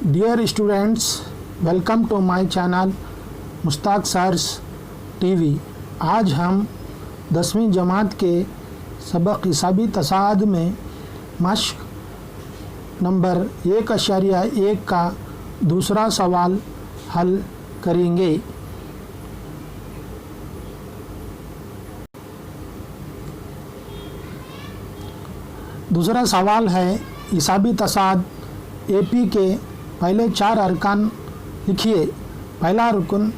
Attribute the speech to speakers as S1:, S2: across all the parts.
S1: Dear students, welcome to my channel Mushtaq sir's TV. आज हम 10वीं जमात के सबक हिसाबी तसाद में मश्क नंबर 1.1 का दूसरा सवाल हल करेंगे। दूसरा सवाल है हिसाबी तसाद एपी के पहले 4 अरकान लिखिए। पहला रुकन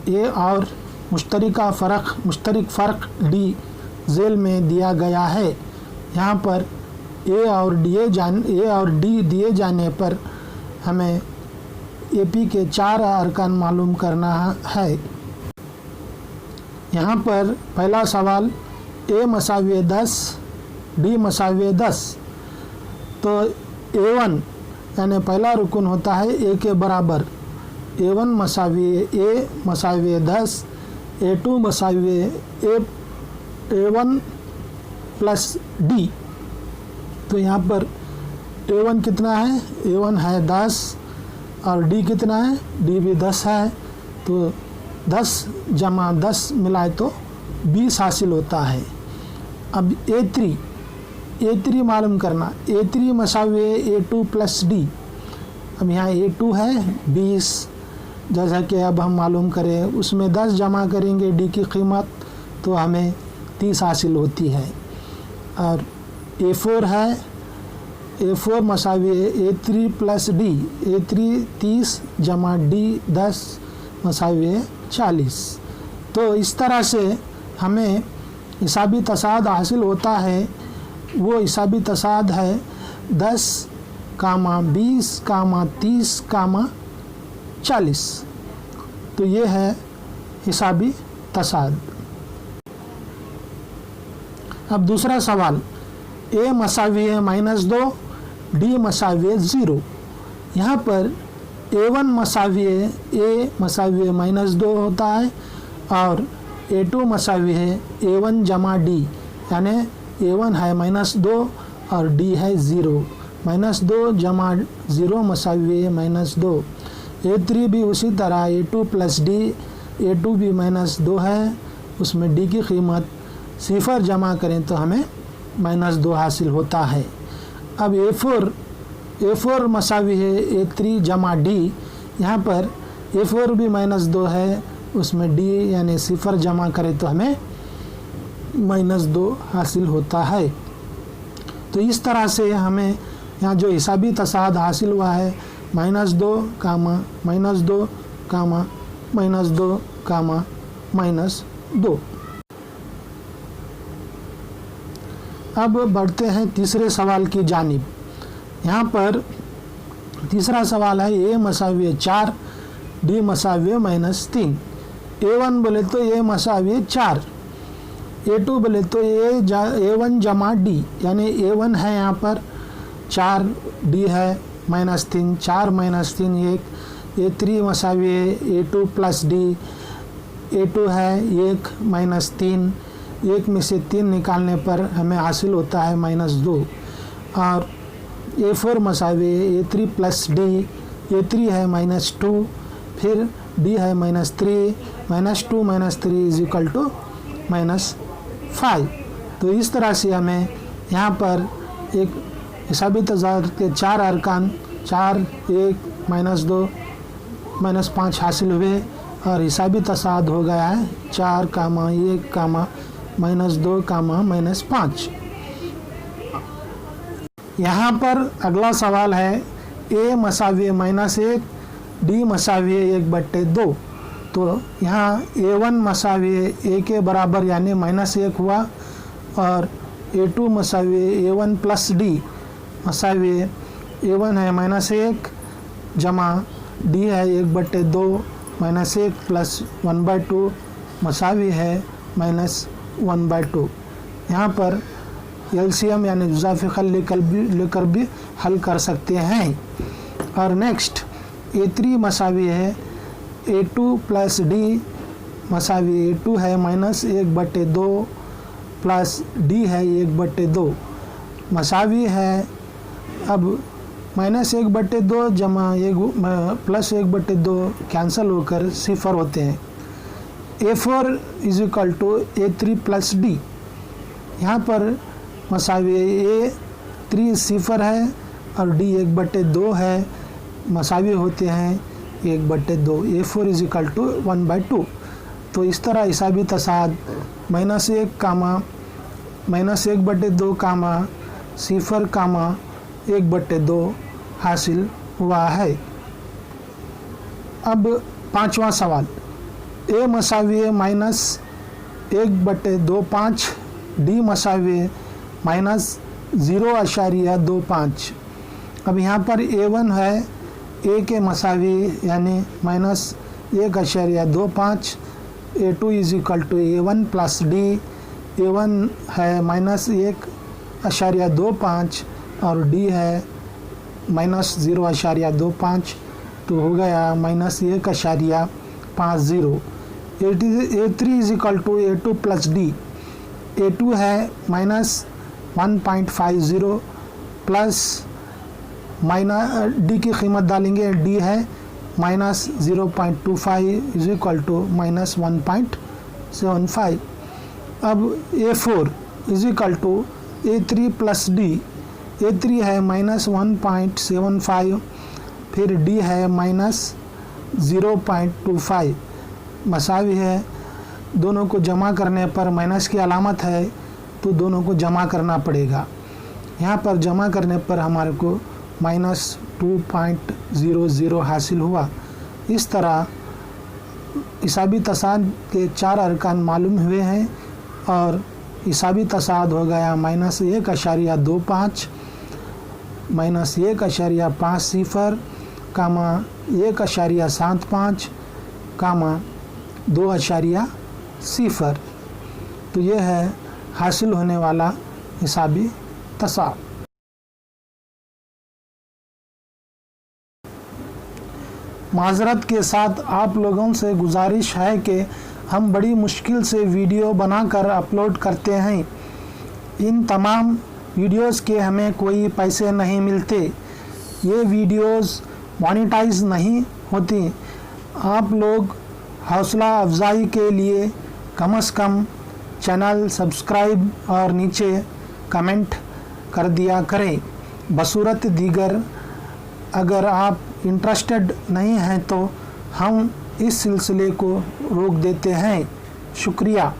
S1: ए और मुश्तरक फ़र्क डी झेल में दिया गया है। यहाँ पर ए और डी दिए जाने पर हमें एपी के 4 अरकान मालूम करना है। यहाँ पर पहला सवाल ए मसावी 10 डी मसावी 10, तो A1 यानी पहला रुकन होता है ए के बराबर। A1 मसावी 10, A2 मसावी A1 plus D. तो यहाँ पर A1 कितना है? A1 है 10 और डी कितना है? डी भी 10 है। तो 10 जमा 10 मिलाए तो 20 हासिल होता है। अब A3 मालूम करना। A3 मसावी A2 plus D. अब यहाँ A2 है 20, जैसा कि अब हम मालूम करें उसमें 10 जमा करेंगे डी की कीमत तो हमें 30 हासिल होती है। और A4 है, A4 मसावी A3 plus D. A3 30 जमा डी 10 मसावी 40। तो इस तरह से हमें हिसाबी तसाद हासिल होता है। वो हिसाबी तसाद है 10, 20, 30, 40। तो ये है हिसाबी तसाद। अब दूसरा सवाल ए मसावी है -2, डी मसावी 0। यहाँ पर A1 मसावी ए मसावी -2 होता है और A2 मसावी है A1 जमा डी, यानी A1 है -2 और डी है 0। -2 जमा 0 मसावी -2। A3 भी उसी तरह A2 प्लस डी। A2 भी -2 है, उसमें डी की कीमत 0 जमा करें तो हमें -2 हासिल होता है। अब A4 मसावी है A3 जमा डी। यहाँ पर A4 भी -2 है, उसमें डी यानी 0 जमा करें तो हमें -2 हासिल होता है। तो इस तरह से हमें यहाँ जो हिसाबी तसाद हासिल हुआ है -2, -2, -2, -2। अब बढ़ते हैं तीसरे सवाल की जानिब। यहाँ पर तीसरा सवाल है ए मसावी 4, डी मसावी -3। A1 बोले तो ए मसावी 4, A2 बोले तो A1 जमा डी, यानी A1 है यहाँ पर 4, डी है -3, 4 -3 1। A3 मसावी A2 plus D. A2 है 1 -3, 1 में से 3 निकालने पर हमें हासिल होता है -2। और A4 मसावी A3 plus D. A3 है -2, फिर डी है -3, -2 -3 इज इक्वल टू -5। तो इस तरह से हमें यहाँ पर एक हिसाबी तसाद के 4 अरकान 4, 1, -2, -5 हासिल हुए और हिसाबी तसाद हो गया है 4, 1, -2, -5। यहाँ पर अगला सवाल है ए मसावी -1, डी मसावी 1/2। तो यहाँ A1 मसावी ए के बराबर यानी -1 हुआ और A2 मसावी A1 plus D मसावी A1 है -1 जमा डी है 1/2, -1 प्लस 1/2 मसावी है -1/2। यहाँ पर LCM यानी जुज़ाफ़ लेकर भी हल कर सकते हैं। और नेक्स्ट A3 मसावी है A2 प्लस डी मसावी A2 है -1/2 प्लस डी है 1/2 मसावी है। अब -1/2 जमा +1/2 कैंसिल होकर 0 होते हैं। A4 = A3 + D। यहाँ पर मसावी A3 0 है और D 1/2 है, मसावी होते हैं 1/2। A4 = 1/2। तो इस तरह हिसाबी तसाद -1, -1/2, 0, 1/2 हासिल हुआ है। अब 5वां सवाल, A = -1/25, D = -0.25। अब यहाँ पर A1 है A के मसावी यानी -1.25। A2 = A1 + D। A1 है -1.25 और D है -0.25, तो हो गया -1.50। A3 = A2 + D। A2 है -1.50 प्लस D की कीमत डालेंगे, D है -0.25 = -1.75। अब A4 = A3 + D। A3 है -1.75, फिर D है -0.25, मसावी है। दोनों को जमा करने पर माइनस की अलामत है तो दोनों को जमा करना पड़ेगा। यहाँ पर जमा करने पर हमारे को -2.00 हासिल हुआ। इस तरह हिसाबी तसाद के 4 अरकान मालूम हुए हैं और हिसाबी तसाद हो गया -1.25, -1.50, 1.75, 2.0। तो ये है हासिल होने वाला हिसाबी तसाद। माजरत के साथ आप लोगों से गुजारिश है कि हम बड़ी मुश्किल से वीडियो बनाकर अपलोड करते हैं। इन तमाम वीडियोस के हमें कोई पैसे नहीं मिलते। ये वीडियोस मोनेटाइज नहीं होती। आप लोग हौसला अफजाई के लिए कम से कम चैनल सब्सक्राइब और नीचे कमेंट कर दिया करें। बसूरत दीगर अगर आप इंटरेस्टेड नहीं हैं तो हम इस सिलसिले को रोक देते हैं। शुक्रिया।